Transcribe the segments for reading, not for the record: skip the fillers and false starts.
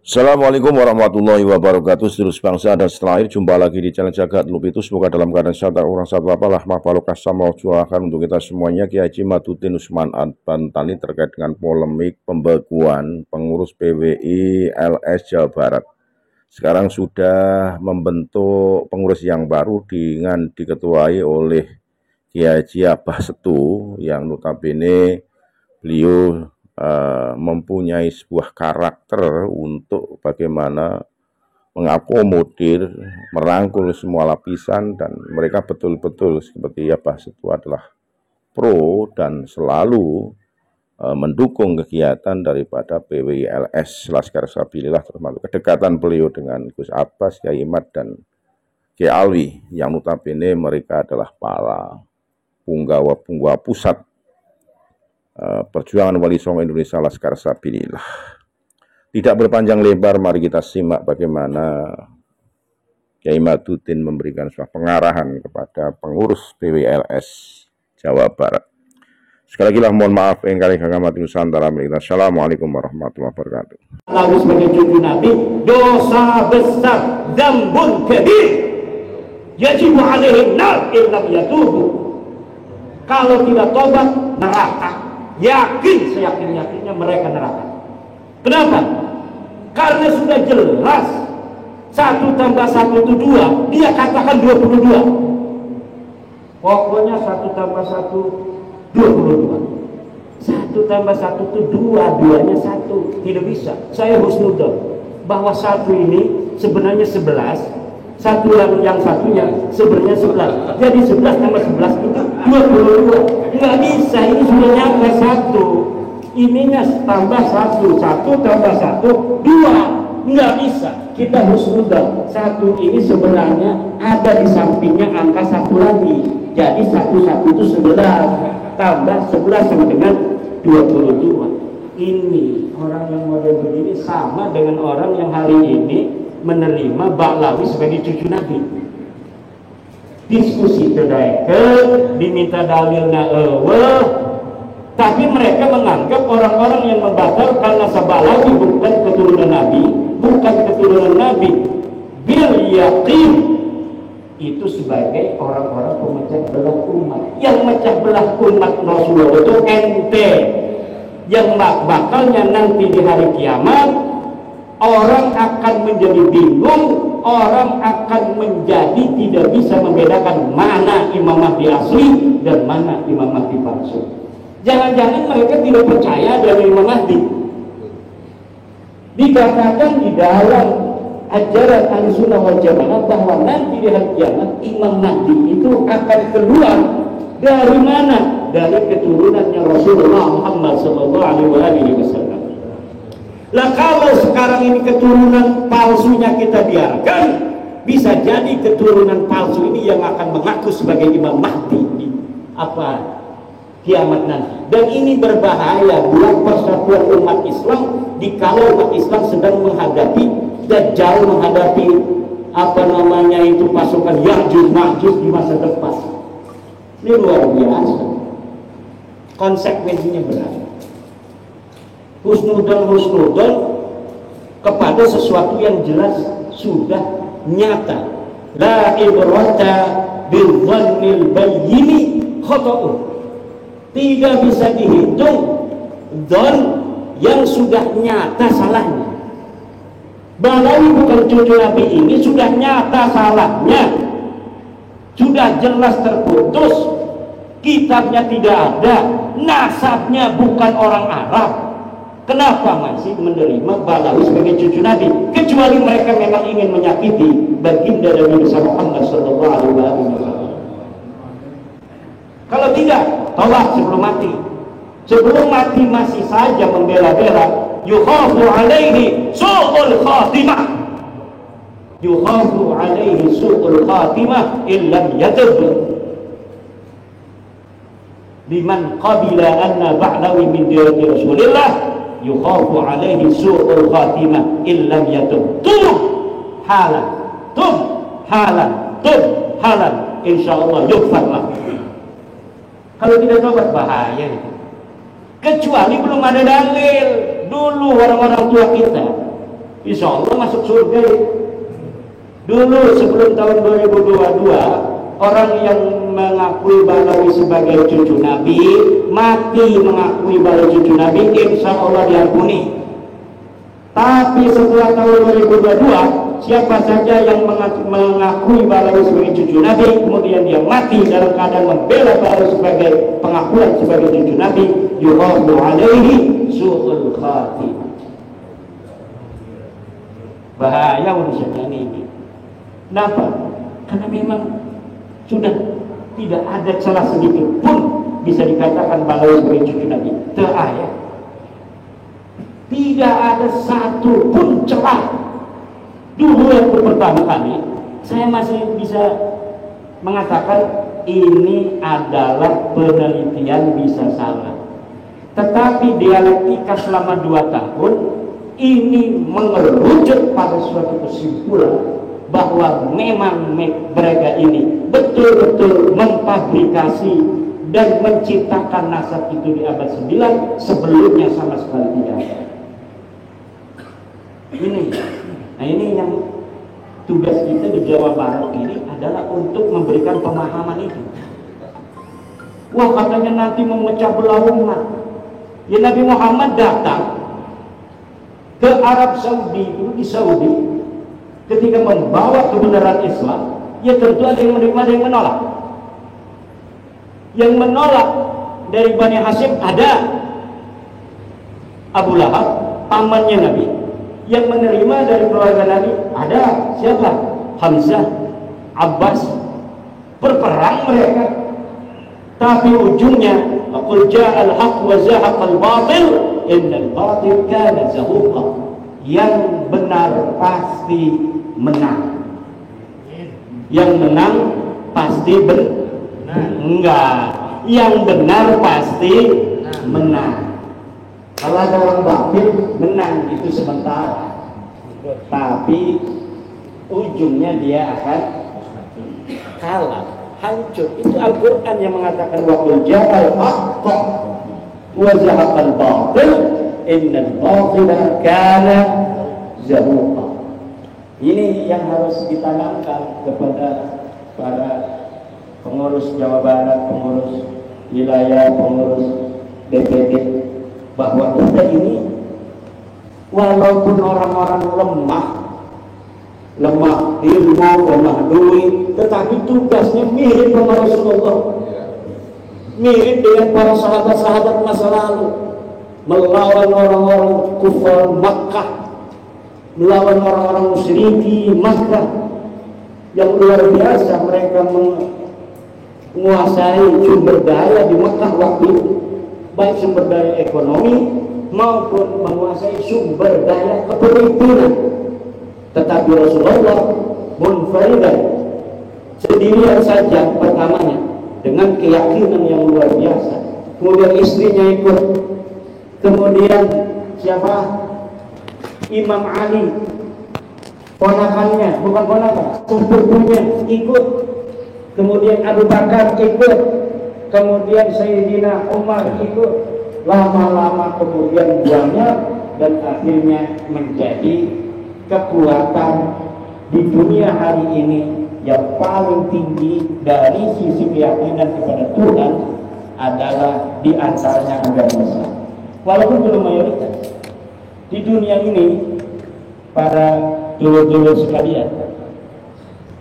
Assalamualaikum warahmatullahi wabarakatuh. Seluruh bangsa dan setelah akhir, jumpa lagi di channel Jagat Lup itu. Semoga dalam keadaan sehat dan orang satu apalah makhluk kasam curahkan untuk kita semuanya. Kiai Haji Maduddin Usman Ad-Bantani terkait dengan polemik pembekuan pengurus PWI LS Jawa Barat. Sekarang sudah membentuk pengurus yang baru dengan diketuai oleh Kiai Haji Abah Setu yang notabene beliau mempunyai sebuah karakter untuk bagaimana mengakomodir, merangkul semua lapisan, dan mereka betul-betul seperti Abah Setu adalah pro dan selalu mendukung kegiatan daripada PWILS Laskar Sabilillah, termasuk kedekatan beliau dengan Gus Abbas, Kiai Imad, dan Kiai Alwi yang notabene mereka adalah para punggawa pusat perjuangan Wali Songo Indonesia Laskar Sabilillah. Tidak berpanjang lebar, mari kita simak bagaimana Kiai Maduddin memberikan sebuah pengarahan kepada pengurus PWLS Jawa Barat. Sekali lagi mohon maaf yang kali mati Nusantara. Assalamualaikum warahmatullahi wabarakatuh. Lalu sebagai cucu Nabi, dosa besar, dzambun kabir, yajibu alaihim nar illam yatubu. Kalau tidak tobat, neraka. Yakin, seyakin-yakinnya mereka neraka. Kenapa? Karena sudah jelas 1 tambah 1 itu 2. Dia katakan 22. Pokoknya 1 tambah 1 22. 1 tambah 1 itu 2, 2-nya 1. Tidak bisa. Saya husnudzon bahwa 1 ini sebenarnya 11, satu yang satunya sebenarnya 11. Jadi 11 tambah 11 itu 22. Nggak bisa, ini sudah nyampe 1. Ininya tambah 1, 1 tambah 1 2. Nggak bisa. Kita husnudzon 1 ini sebenarnya ada di sampingnya angka 1 lagi. Jadi 1 itu 11 tambah 11 sama dengan 22. Ini orang yang model begini sama dengan orang yang hari ini menerima Ba'lawi sebagai cucu Nabi. Diskusi terdaike, diminta dalilnya tapi mereka menganggap orang-orang yang membatalkan nasab Ba'lawi bukan keturunan Nabi, bukan keturunan Nabi bil yaqin, itu sebagai orang-orang pemecah belah umat. Yang mecah belah umat Rasulullah itu ente, yang bakalnya nanti di hari kiamat orang akan menjadi bingung, orang akan menjadi tidak bisa membedakan mana Imam Mahdi asli dan mana Imam Mahdi palsu. Jangan-jangan mereka tidak percaya dengan Imam Mahdi. Dikatakan di dalam ajaran Ahlussunnah wal Jamaah bahwa nanti di hari kiamat Imam Mahdi itu akan keluar dari mana? Dari keturunannya Rasulullah Muhammad SAW. Lah kalau sekarang ini keturunan palsunya kita biarkan, bisa jadi keturunan palsu ini yang akan mengaku sebagai Imam Mahdi di kiamat nanti. Dan ini berbahaya buat persatuan umat Islam dikala umat Islam sedang menghadapi Dajjal, menghadapi pasukan Ya'juj Ma'juj di masa depan. Ini luar biasa. Konsekuensinya berat. Husnudzon kepada sesuatu yang jelas sudah nyata. La ibrata bidzannil bayyini khata'un. Tidak bisa dihitung dzon yang sudah nyata salahnya. Ba'lawi bukan cucu Nabi ini sudah nyata salahnya, sudah jelas terputus, kitabnya tidak ada, nasabnya bukan orang Arab. Kenapa masih menerima Ba'lawi sebagai cucu Nabi? Kecuali mereka memang ingin menyakiti baginda Nabi Muhammad sallallahu alaihi wasallam. Kalau tidak, tolak sebelum mati. Sebelum mati masih saja membela-bela. Yukhafu alaihi su'ul khatimah. Yukhafu alaihi su'ul khatimah illam yatub. Liman qabila anna Ba'lawi min diyati Rasulillah yukhafu alaihi su'ul khatimah illam yatub. Halan, halan, insyaallah yughfarlah. Kalau tidak tobat bahaya itu. Kecuali belum ada dalil. Dulu orang-orang tua kita insya Allah masuk surga. Dulu sebelum tahun 2022, orang yang mengakui Balawi sebagai cucu Nabi, mati mengakui Balawi cucu Nabi, insya Allah diampuni. Tapi setelah tahun 2022, siapa saja yang mengakui Balawi sebagai cucu Nabi, kemudian dia mati dalam keadaan membela Balawi sebagai pengakuan sebagai cucu Nabi, yuhadu alaihi su'ul khatimah. Bahaya urusannya ini. Kenapa? Karena memang sudah tidak ada celah sedikit pun bisa dikatakan Balawi sebagai cucu Nabi. Terayat. Tidak ada satu pun celah. Dulu yang pertama kali saya masih bisa mengatakan ini adalah penelitian bisa salah. Tetapi dialektika selama 2 tahun ini mengerucut pada suatu kesimpulan bahwa memang mereka ini betul-betul memfabrikasi dan menciptakan nasab itu di abad 9, sebelumnya sama sekali tidak ada. Ini yang tugas kita di Jawa Barat ini adalah untuk memberikan pemahaman itu. Wah, katanya nanti memecah belah umat. Ya, Nabi Muhammad datang ke Arab Saudi, di Saudi, ketika membawa kebenaran Islam, ya tentu ada yang menerima, ada yang menolak. Yang menolak dari Bani Hashim ada Abu Lahab, pamannya Nabi. Yang menerima dari keluarga Nabi ada siapa? Hamzah, Abbas. Berperang mereka, tapi ujungnya qul ja'al haqq wa zahaqal batil innal batil kana zahuqa. Yang benar pasti menang. Yang menang pasti benar. Enggak. Yang benar pasti menang. Kalau ada orang batil menang itu sementara, tapi ujungnya dia akan kalah, hancur. Itu Al-Quran yang mengatakan wa qul ja'al haqq wa zahaqal batil innal batila kana zahuqa. Ini yang harus ditanamkan kepada para pengurus Jawa Barat, pengurus wilayah, pengurus DPD, bahwa kita ini walaupun orang-orang lemah ilmu, lemah duit, tetapi tugasnya mirip sama Rasulullah, mirip dengan para sahabat-sahabat masa lalu, melawan orang-orang kufar Makkah, melawan orang-orang musyriki Makkah yang luar biasa. Mereka menguasai sumber daya di Makkah waktu itu, baik sumber daya ekonomi maupun menguasai sumber daya kepemimpinan. Tetapi Rasulullah munfaridan, sendirian saja pertamanya, dengan keyakinan yang luar biasa. Kemudian istrinya ikut, kemudian siapa? Imam Ali, ponakannya, bukan ponakan, sepupunya ikut, kemudian Abu Bakar ikut, kemudian Sayyidina Umar ikut, lama-lama kemudian banyak, dan akhirnya menjadi kekuatan di dunia hari ini yang paling tinggi dari sisi keyakinan kepada Tuhan adalah di antaranya agama Islam. Walaupun belum mayoritas di dunia ini, para dulur-dulur sekalian,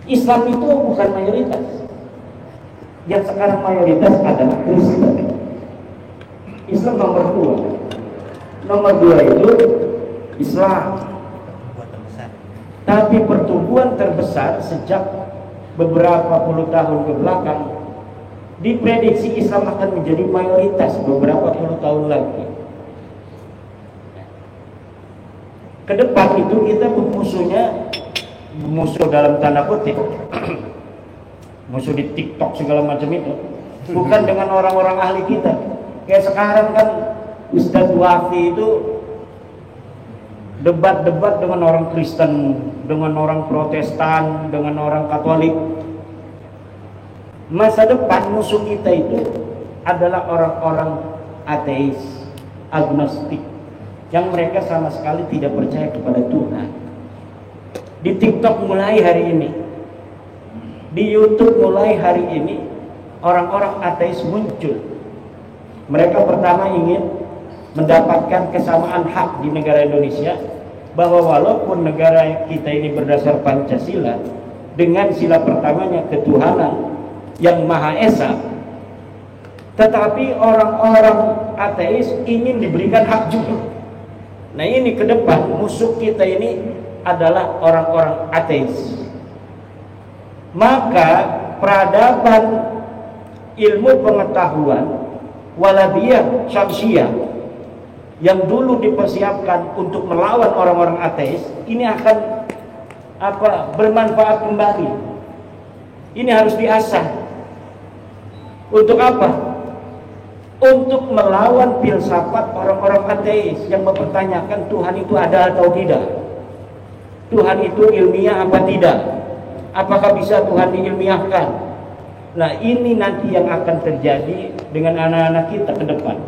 Islam itu bukan mayoritas. Yang sekarang mayoritas adalah Kristen. Islam nomor 2. Nomor 2 itu Islam. Tapi pertumbuhan terbesar sejak beberapa puluh tahun ke belakang, diprediksi Islam akan menjadi mayoritas beberapa puluh tahun lagi. Ke depan itu kita musuh dalam tanda kutip, musuh di TikTok segala macam itu, bukan dengan orang-orang ahli kita. Kayak sekarang kan Ustadz Wafi itu debat-debat dengan orang Kristen, dengan orang Protestan, dengan orang Katolik. Masa depan musuh kita itu adalah orang-orang ateis, agnostik, yang mereka sama sekali tidak percaya kepada Tuhan. Di TikTok mulai hari ini, di YouTube mulai hari ini, orang-orang ateis muncul. Mereka pertama ingin mendapatkan kesamaan hak di negara Indonesia, bahwa walaupun negara kita ini berdasar Pancasila, dengan sila pertamanya ketuhanan yang Maha Esa, tetapi orang-orang ateis ingin diberikan hak juga. Nah ini ke depan musuh kita ini adalah orang-orang ateis. Maka peradaban ilmu pengetahuan waladiyah syamsiyah yang dulu dipersiapkan untuk melawan orang-orang ateis ini akan bermanfaat kembali. Ini harus diasah. Untuk apa? Untuk melawan filsafat orang-orang ateis yang mempertanyakan Tuhan itu ada atau tidak, Tuhan itu ilmiah apa tidak, apakah bisa Tuhan diilmiahkan. Nah ini nanti yang akan terjadi dengan anak-anak kita ke depan.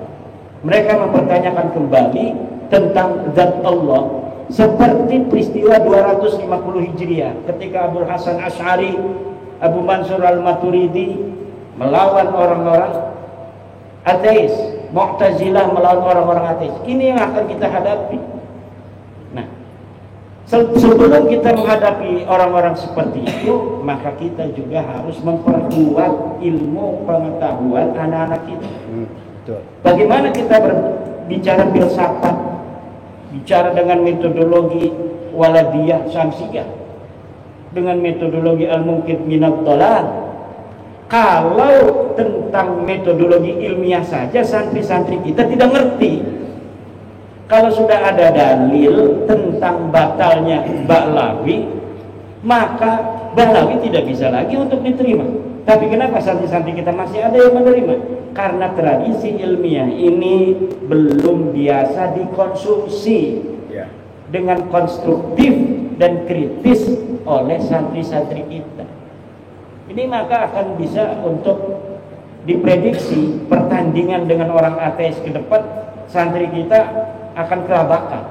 Mereka mempertanyakan kembali tentang zat Allah, seperti peristiwa 250 Hijriah ketika Abu Hasan Asy'ari, Abu Mansur Al-Maturidi melawan orang-orang ateis, Mu'tazilah melawan orang-orang ateis. Ini yang akan kita hadapi. Nah, sebelum kita menghadapi orang-orang seperti itu, maka kita juga harus memperkuat ilmu pengetahuan anak-anak kita. Bagaimana kita berbicara filsafat, bicara dengan metodologi waladiyah syamsiyah, dengan metodologi al-mungkit minad dhalal. Kalau tentang metodologi ilmiah saja santri-santri kita tidak ngerti. Kalau sudah ada dalil tentang batalnya Ba'lawi, maka Ba'lawi tidak bisa lagi untuk diterima. Tapi kenapa santri-santri kita masih ada yang menerima? Karena tradisi ilmiah ini belum biasa dikonsumsi dengan konstruktif dan kritis oleh santri-santri kita. Ini maka akan bisa untuk diprediksi pertandingan dengan orang ateis ke depan, santri kita akan kelabakan.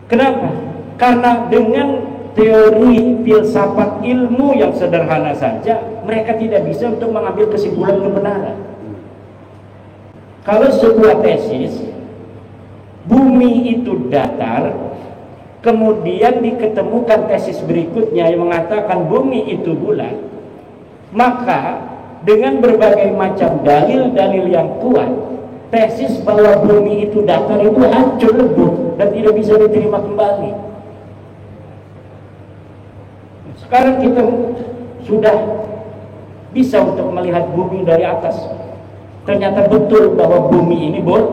Kenapa? Karena dengan teori filsafat ilmu yang sederhana saja, mereka tidak bisa untuk mengambil kesimpulan kebenaran. Kalau sebuah tesis, bumi itu datar, kemudian diketemukan tesis berikutnya yang mengatakan bumi itu bulat, maka dengan berbagai macam dalil-dalil yang kuat, tesis bahwa bumi itu datar itu hancur lebur dan tidak bisa diterima kembali. Sekarang kita sudah bisa untuk melihat bumi dari atas. Ternyata betul bahwa bumi ini bulat.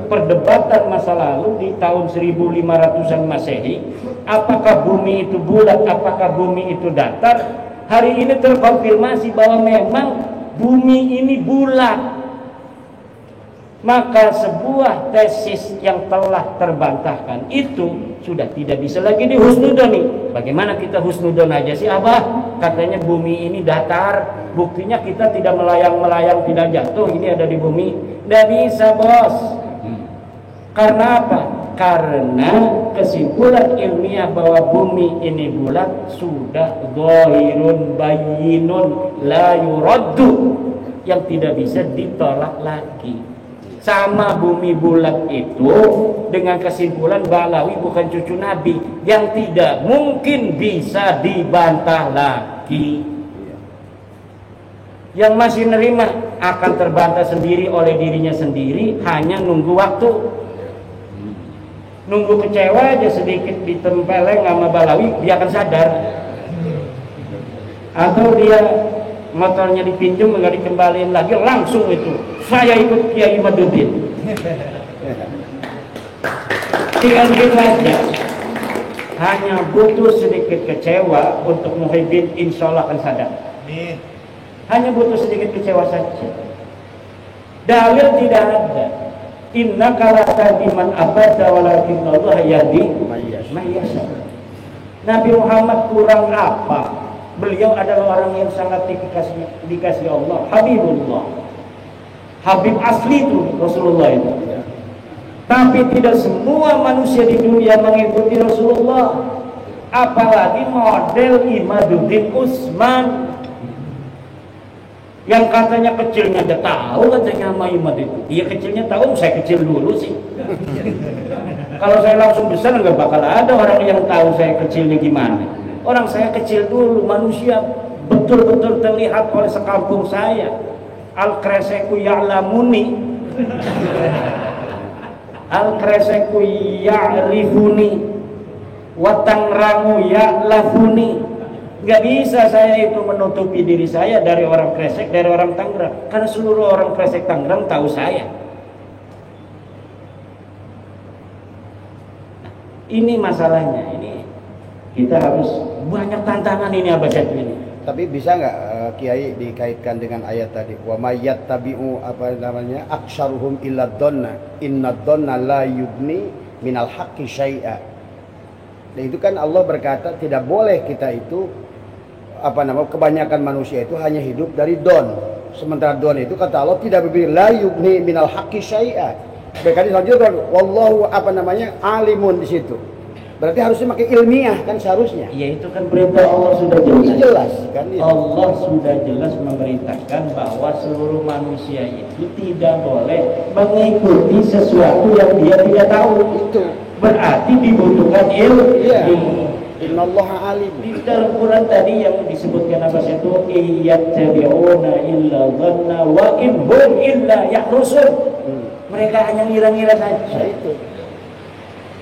Perdebatan masa lalu di tahun 1500-an Masehi, apakah bumi itu bulat, apakah bumi itu datar, hari ini terkonfirmasi bahwa memang bumi ini bulat. Maka sebuah tesis yang telah terbantahkan itu sudah tidak bisa lagi dihusnudoni. Bagaimana kita husnudon aja sih Abah? Katanya bumi ini datar, buktinya kita tidak melayang-melayang, tidak jatuh, ini ada di bumi. Tidak bisa bos. Karena apa? Karena kesimpulan ilmiah bahwa bumi ini bulat sudah zahirun bayyinun la yuraddu, yang tidak bisa ditolak lagi. Sama bumi bulat itu dengan kesimpulan Ba'lawi bukan cucu Nabi, yang tidak mungkin bisa dibantah lagi. Yang masih nerima akan terbantah sendiri oleh dirinya sendiri, hanya nunggu waktu. Nunggu kecewa aja sedikit ditempeleng sama Ba'lawi, dia akan sadar. Atau dia motornya dipinjam nggak dikembaliin lagi, langsung itu saya ikut Kiai Maduddin. Tinggal gitu aja. Hanya butuh sedikit kecewa untuk Muhyiddin, insya Allah akan sadar. Hanya butuh sedikit kecewa saja. Dalil tidak ada. Inna kalata diman abada walakin Allah yahdi mayyasha. Nabi Muhammad kurang apa? Beliau adalah orang yang sangat dikasih Allah, Habibullah, Habib asli itu Rasulullah itu. Tapi tidak semua manusia di dunia mengikuti Rasulullah, apalagi model Imaduddin Utsman yang katanya kecilnya udah tahu katanya sama Imad itu. Iya kecilnya tahu, saya kecil dulu sih. Kalau saya langsung besar nggak bakal ada orang yang tahu saya kecilnya gimana. Orang saya kecil dulu, manusia betul-betul terlihat oleh sekampung saya. Al-kreseku ya'lamuni, al-kreseku ya'rifuni, watangrangu ya'lafuni. Nggak bisa saya itu menutupi diri saya dari orang Kresek, dari orang Tangerang, karena seluruh orang Kresek Tangerang tahu saya. Nah, ini masalahnya, ini kita harus banyak tantangan ini Abah Setu ini. Tapi bisa nggak Kiai dikaitkan dengan ayat tadi, wa may yattabi'u aktsaruhum illa dhanna inna dhanna la yughni minal haqqi syai'a. Dan itu kan Allah berkata tidak boleh kita itu kebanyakan manusia itu hanya hidup dari don. Sementara don itu kata Allah tidak berbeda, la yughni minal haqqi syai'a. Berkata selanjutnya wallahu alimun di situ. Berarti harusnya pakai ilmiah kan seharusnya. Ya itu kan perintah Allah sudah jelas. Jelas kan itu. Allah sudah jelas memerintahkan bahwa seluruh manusia itu tidak boleh mengikuti sesuatu yang dia tidak tahu. Itu berarti dibutuhkan ilmu. Iya. Innallaha alim. Di dalam Quran tadi yang disebutkan apa itu iyattabi'una illa dhanna wa in hum illa yahrusun. Mereka hanya ngira-ngira saja. Itu.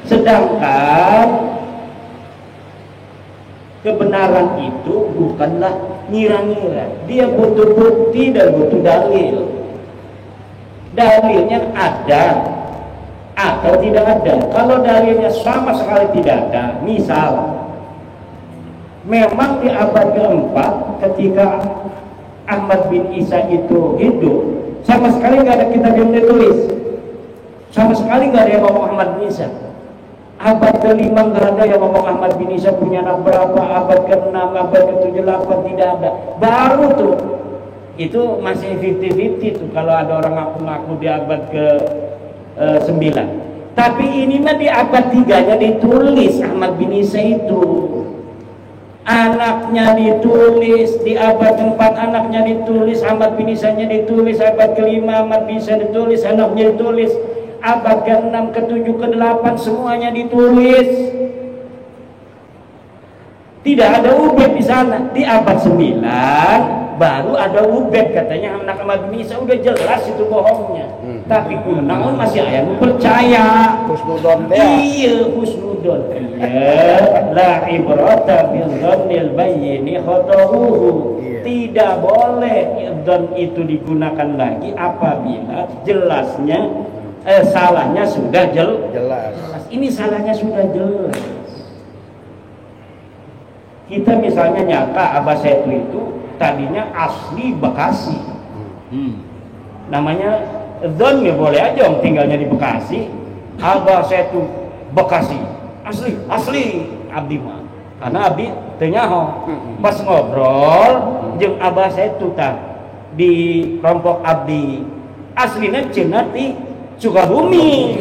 Sedangkan kebenaran itu bukanlah ngira-ngira, dia butuh bukti dan butuh dalil. Dalilnya ada atau tidak ada. Kalau dalilnya sama sekali tidak ada, misal memang di abad keempat ketika Ahmad bin Isa itu hidup, sama sekali nggak ada kitab yang ditulis, sama sekali nggak ada yang ngomong Ahmad bin Isa. Abad ke-5 nggak ada yang ngomong Ahmad bin Isa punya anak berapa, abad ke-6, abad ke-7, 8 tidak ada. Baru tuh itu masih 50-50 tuh kalau ada orang ngaku-ngaku di abad ke-9. Tapi ini mah di abad 3-nya ditulis Ahmad bin Isa itu. Anaknya ditulis di abad ke-4, anaknya ditulis, Ahmad bin Isa-nya ditulis, abad ke-5 Ahmad bin Isa ditulis, anaknya ditulis. Abad ke-6, ke-7, ke-8 semuanya ditulis. Tidak ada Ubed di sana. Di abad 9 baru ada Ubed, katanya anak Ahmad bin Isa, udah jelas itu bohongnya. Tapi kunaon masih aya nu percaya. Husnudon Iya, husnudon. Iya, la ibrata bil dhannil bayyini khatahuhu. Tidak boleh don itu digunakan lagi apabila jelasnya salahnya sudah jelas. Ini salahnya sudah jelas. Kita misalnya nyata Abah Setu itu tadinya asli Bekasi. Namanya Don ya boleh aja om tinggalnya di Bekasi. Abah Setu Bekasi. Asli abdi mah. Karena abdi teu nyaho. Pas ngobrol jeung Abah Setu tah di kelompok abdi aslina cenah ti Sukabumi.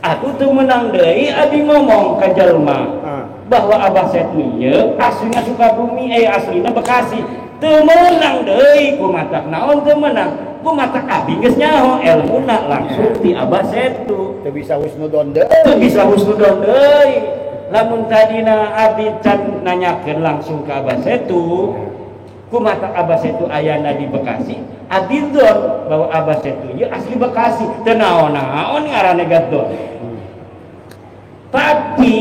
Aku tuh menang deui abi ngomong ka jelema bahwa Abah Setu ieu aslinya Sukabumi, aslina Bekasi. Teu menang deui kumaha naon teu menang. Kumaha abi geus nyaho elmuna langsung ti Abah Setu. Teu bisa husnudon deui. Teu bisa husnudon deui. Lamun tadina abi can nanyakeun langsung ka Abah Setu, kumaha Abah Setu ayana di Bekasi, adidon bahwa Abah Setu ieu asli Bekasi, teu naon-naon ngaranna gadon. Tapi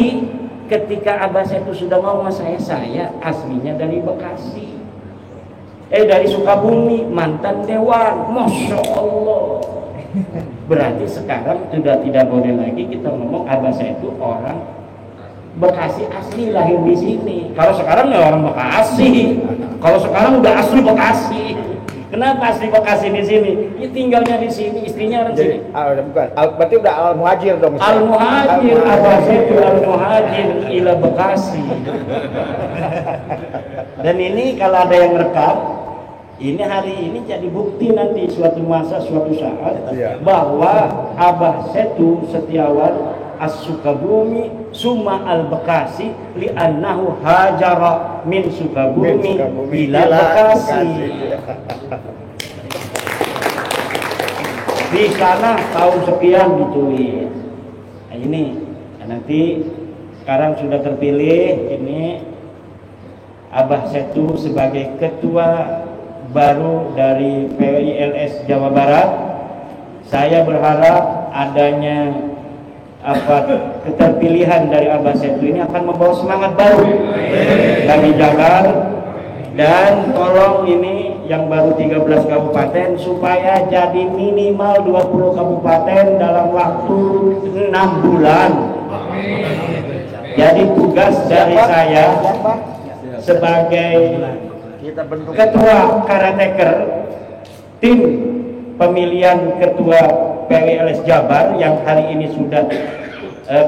ketika Abah Setu sudah ngomong saya aslinya dari Bekasi, dari Sukabumi, mantan dewan, masya Allah. Berarti sekarang sudah tidak boleh lagi kita ngomong Abah Setu orang Bekasi asli, lahir di sini. Kalau sekarang ya orang Bekasi. Kalau sekarang udah asli Bekasi. Kenapa asli Bekasi di sini? Ya tinggalnya di sini, istrinya orang sini. Bukan. Berarti udah al-muhajir dong. Al-muhajir, Abah Setu al-muhajir ila Bekasi. Dan ini kalau ada yang rekam, Ini hari ini jadi bukti nanti suatu masa, suatu saat Iya. bahwa Abah Setu Setiawan As-Sukabumi Suma Al-Bekasi li'annahu hajara min Sukabumi ila Bekasi. Di sana tahun sekian ditulis. Nah, ini nanti sekarang sudah terpilih ini Abah Setu sebagai ketua baru dari PWILS Jawa Barat. Saya berharap adanya keterpilihan dari Abah Setu ini akan membawa semangat baru bagi Jabar, dan tolong ini yang baru 13 kabupaten supaya jadi minimal 20 kabupaten dalam waktu 6 bulan. Jadi tugas dari saya sebagai ketua karateker tim pemilihan ketua PWLS Jabar yang hari ini sudah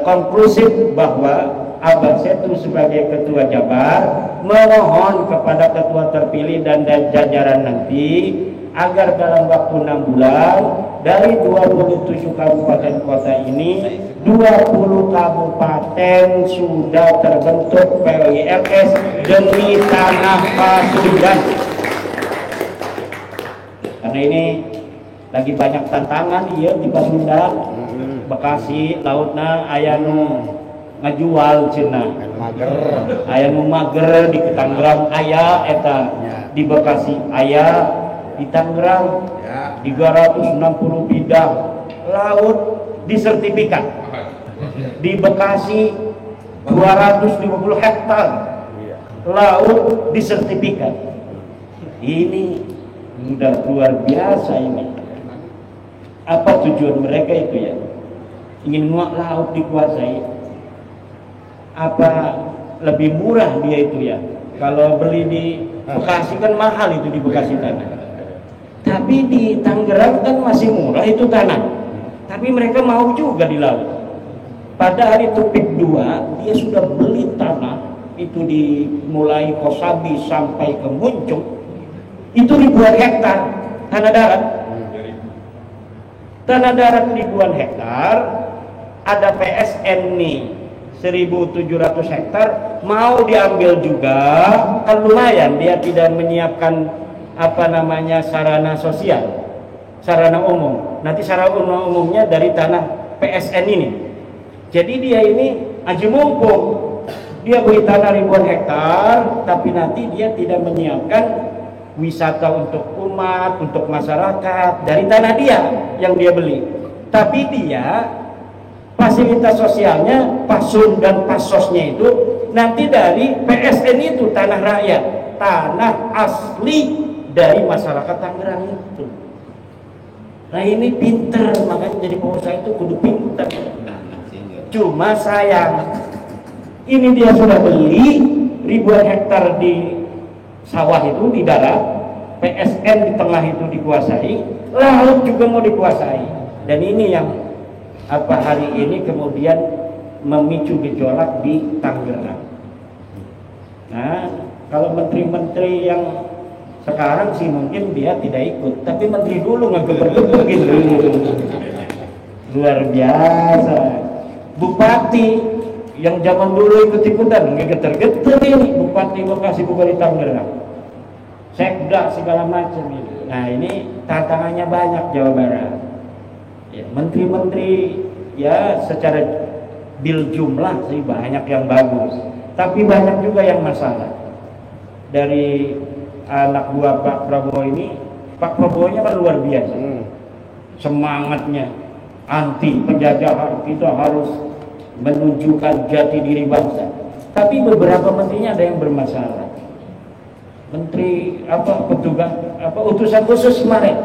konklusif bahwa Abah Setu sebagai ketua Jabar memohon kepada ketua terpilih dan jajaran nanti agar dalam waktu 6 bulan dari 27 kabupaten kota ini 20 kabupaten sudah terbentuk PWLS demi tanah Pasundan. Karena ini lagi banyak tantangan iya di Pasundan, Bekasi, lautna ayanu ngajual cina ayanu mager di Tangerang aya eta di Bekasi aya di Tangerang 360 bidang laut disertifikat, di Bekasi 250 hektar laut disertifikat. Ini sudah luar biasa ini. Apa tujuan mereka itu ya? Ingin nguak laut dikuasai. Apa lebih murah dia itu ya? Kalau beli di Bekasi kan mahal itu di Bekasi tanah. Tapi di Tangerang kan masih murah itu tanah. Tapi mereka mau juga di laut. Pada hari Tupik 2 dia sudah beli tanah itu di mulai Kosabi sampai ke Muncung itu ribuan hektar tanah darat. Tanah darat ribuan hektar, ada PSN nih 1.700 hektar mau diambil juga, kan lumayan dia tidak menyiapkan sarana sosial, sarana umum. Nanti sarana umumnya dari tanah PSN ini. Jadi dia ini aji mumpung, dia beli tanah ribuan hektar, tapi nanti dia tidak menyiapkan wisata untuk umat, untuk masyarakat dari tanah dia yang dia beli. Tapi dia fasilitas sosialnya, pasun dan pasosnya itu nanti dari PSN itu, tanah rakyat, tanah asli dari masyarakat Tangerang itu. Nah ini pinter, makanya jadi pengusaha itu kudu pinter. Cuma sayang, ini dia sudah beli ribuan hektar di sawah itu di darat, PSN di tengah itu dikuasai, laut juga mau dikuasai. Dan ini yang hari ini kemudian memicu gejolak di Tangerang. Nah, kalau menteri-menteri yang sekarang sih mungkin dia tidak ikut, tapi menteri dulu ngegebet begitu. Luar biasa. Bupati yang zaman dulu ikut-ikutan ngegeter-geter ini, Bupati Bekasi Bupati Tangerang, sekda segala macam ini. Nah ini tantangannya banyak Jawa Barat ya, menteri-menteri ya secara bil jumlah sih banyak yang bagus, tapi banyak juga yang masalah. Dari anak buah Pak Prabowo ini, Pak Prabowo nya kan luar biasa semangatnya, anti penjajahan, kita harus menunjukkan jati diri bangsa. Tapi beberapa menterinya ada yang bermasalah. Menteri petugas utusan khusus kemarin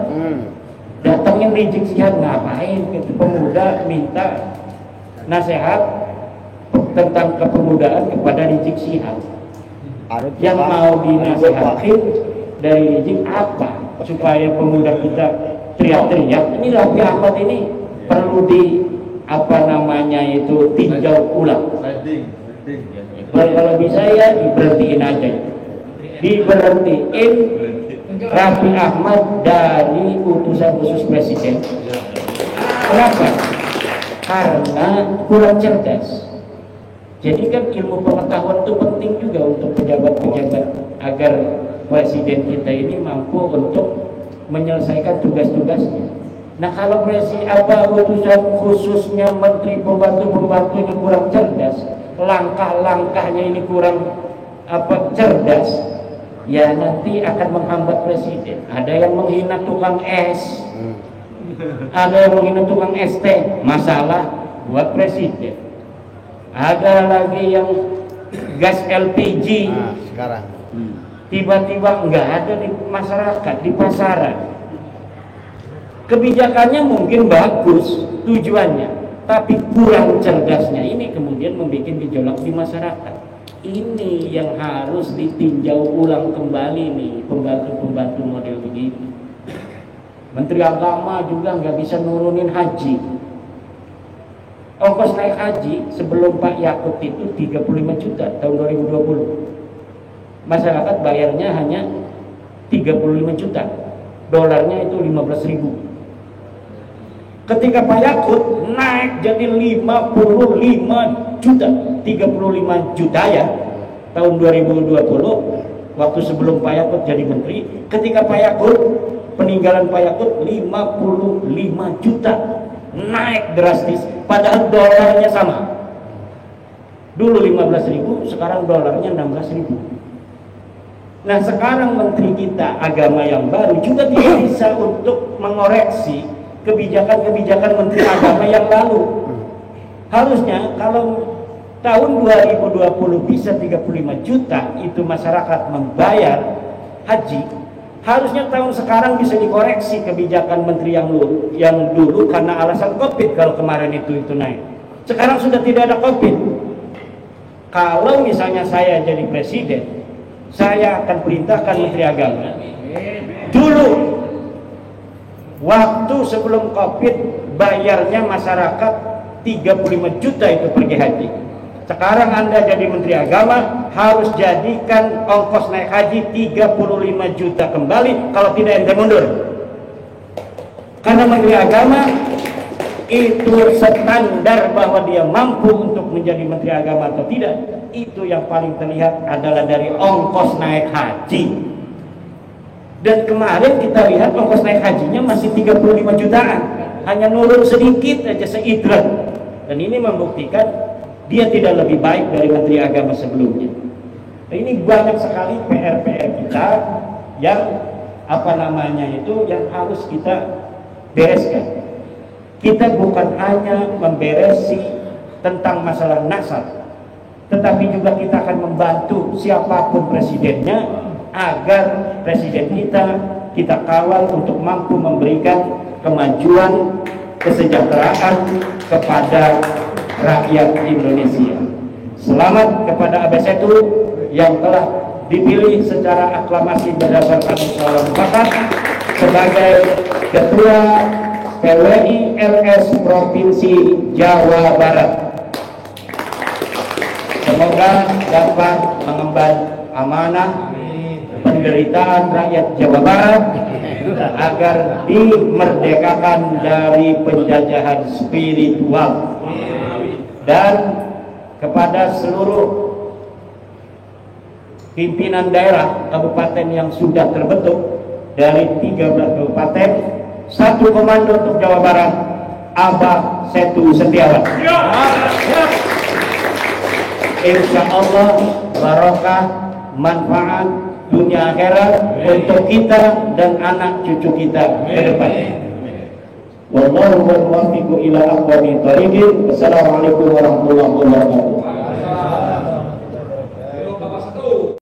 datangin Rizik Sihab, ngapain gitu, pemuda minta nasihat tentang kepemudaan kepada Rizik Sihab. Yang mau dinasihatin dari Rizik apa supaya pemuda kita teriak-teriak. Ini Raffi Ahmad ini perlu tinjau ulang. Kalau bisa ya diberhentiin aja, diberhentiin Raffi Ahmad dari utusan khusus presiden. Kenapa? Karena kurang cerdas. Jadi kan ilmu pengetahuan itu penting juga untuk pejabat-pejabat agar presiden kita ini mampu untuk menyelesaikan tugas-tugasnya. Nah kalau utusan khususnya menteri pembantu ini kurang cerdas, langkah-langkahnya ini kurang cerdas, ya nanti akan menghambat presiden. Ada yang menghina tukang es, ada yang menghina tukang es teh, masalah buat presiden. Ada lagi yang gas LPG, sekarang tiba-tiba nggak ada di masyarakat, di pasaran. Kebijakannya mungkin bagus tujuannya, tapi kurang cerdasnya ini kemudian membuat gejolak di masyarakat. Ini yang harus ditinjau ulang kembali nih pembantu-pembantu model begini. Menteri Agama juga nggak bisa nurunin haji. Ongkos naik haji sebelum Pak Yakut itu 35 juta tahun 2020. Masyarakat bayarnya hanya 35 juta. Dolarnya itu 15.000. Ketika Pak Yakut naik jadi 55 juta, 35 juta ya tahun 2020, waktu sebelum Pak Yakut jadi menteri. Ketika Pak Yakut, peninggalan Pak Yakut 55 juta, naik drastis, padahal dolarnya sama. Dulu 15.000, sekarang dolarnya 16.000. Nah sekarang menteri kita agama yang baru juga tidak bisa untuk mengoreksi kebijakan-kebijakan menteri agama yang lalu. Harusnya kalau tahun 2020 bisa 35 juta itu masyarakat membayar haji, harusnya tahun sekarang bisa dikoreksi kebijakan menteri yang dulu karena alasan COVID. Kalau kemarin itu naik, sekarang sudah tidak ada COVID. Kalau misalnya saya jadi presiden, saya akan perintahkan menteri agama dulu waktu sebelum COVID bayarnya masyarakat 35 juta itu pergi haji. Sekarang Anda jadi menteri agama harus jadikan ongkos naik haji 35 juta kembali, kalau tidak ente mundur. Karena menteri agama itu standar bahwa dia mampu untuk menjadi menteri agama atau tidak, itu yang paling terlihat adalah dari ongkos naik haji. Dan kemarin kita lihat ongkos naik hajinya masih 35 jutaan, hanya nurun sedikit aja seidrat. Dan ini membuktikan dia tidak lebih baik dari menteri agama sebelumnya. Nah, ini banyak sekali PR-PR kita yang yang harus kita bereskan. Kita bukan hanya memberesi tentang masalah nasab, tetapi juga kita akan membantu siapapun presidennya agar presiden kita kawal untuk mampu memberikan kemajuan kesejahteraan kepada rakyat Indonesia. Selamat kepada Abesetu yang telah dipilih secara aklamasi berdasarkan musyawarah mufakat sebagai Ketua PWI LS Provinsi Jawa Barat. Semoga dapat mengemban amanah penderitaan rakyat Jawa Barat agar dimerdekakan dari penjajahan spiritual. Dan kepada seluruh pimpinan daerah kabupaten yang sudah terbentuk dari 13 kabupaten, satu komando untuk Jawa Barat, Abah Setu Setiawan. Insya Allah barokah, manfaat dunia akhirat untuk kita dan anak cucu kita ke depan. Wallahu muwaffiq ila aqwamit thoriqin. Wassalamualaikum warahmatullahi wabarakatuh.